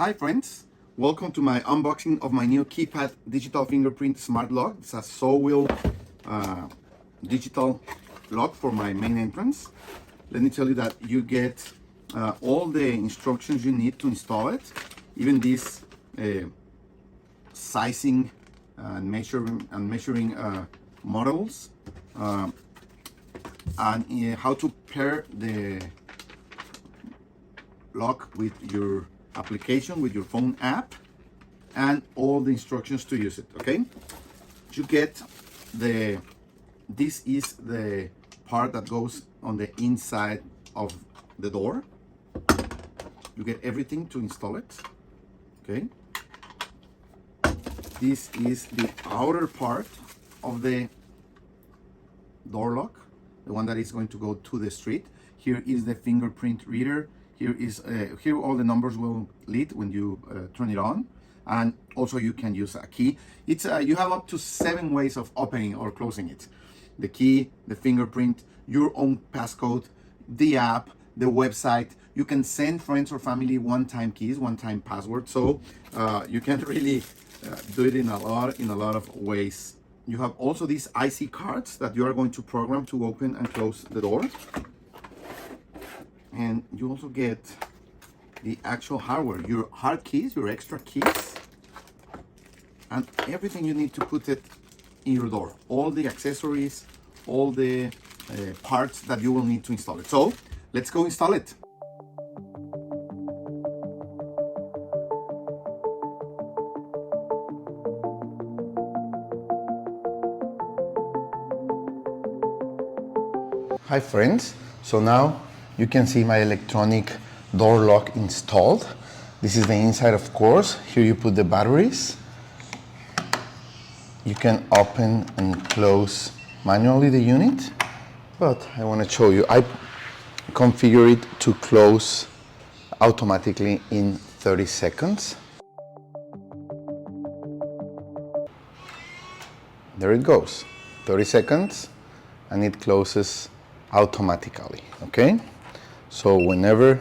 Hi friends, welcome to my unboxing of my new Keypad digital fingerprint smart lock. It's a Zowill digital lock for my main entrance. Let me tell you that you get all the instructions you need to install it, even this sizing and measuring models, and how to pair the lock with your application, with your phone app, and all the instructions to use it. Okay, you get this is the part that goes on the inside of the door. You get everything to install it. Okay, this is the outer part of the door lock, the one that is going to go to the street. Here is the fingerprint reader. Here all the numbers will lead when you turn it on, and also you can use a key. It's you have up to 7 ways of opening or closing it: the key, the fingerprint, your own passcode, the app, the website. You can send friends or family one-time keys, one-time password. So you can really do it in a lot of ways. You have also these IC cards that you are going to program to open and close the door. And you also get the actual hardware, your hard keys, your extra keys, and everything you need to put it in your door. All the accessories, all the parts that you will need to install it. So let's go install it. Hi friends, so now you can see my electronic door lock installed. This is the inside, of course. Here you put the batteries. You can open and close manually the unit, but I want to show you. I configure it to close automatically in 30 seconds. There it goes, 30 seconds, and it closes automatically, okay? So whenever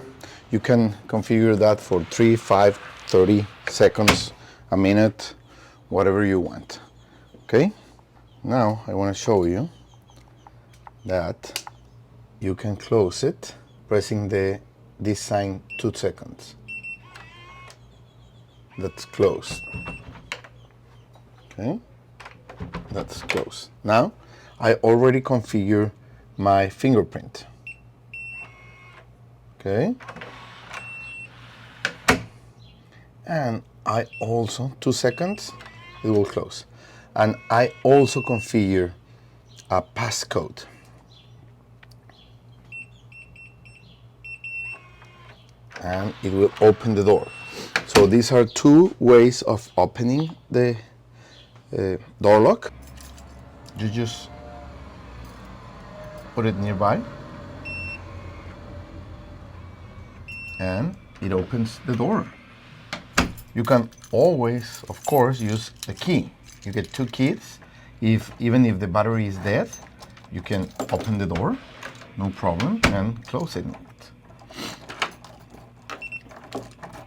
you can configure that for 3, 5, 30 seconds, a minute, whatever you want. Okay, now I want to show you that you can close it pressing this sign 2 seconds. That's closed. Okay, that's closed. Now I already configure my fingerprint. Okay, and I also 2 seconds, it will close. And I also configure a passcode. And it will open the door. So these are 2 ways of opening the door lock. You just put it nearby, and it opens the door. You can always, of course, use the key. You get 2 keys. Even if the battery is dead, you can open the door, no problem, and close it.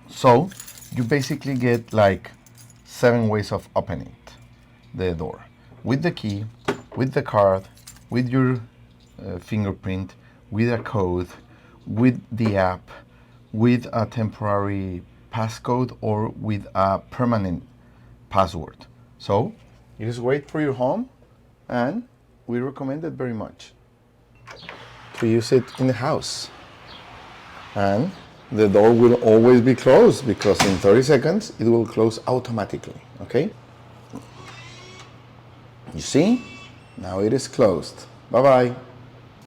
So you basically get like 7 ways of opening the door: with the key, with the card, with your fingerprint, with a code, with the app, with a temporary passcode, or with a permanent password. So it is great for your home, and we recommend it very much to use it in the house. And the door will always be closed because in 30 seconds it will close automatically. Okay, you see, now it is closed. Bye bye.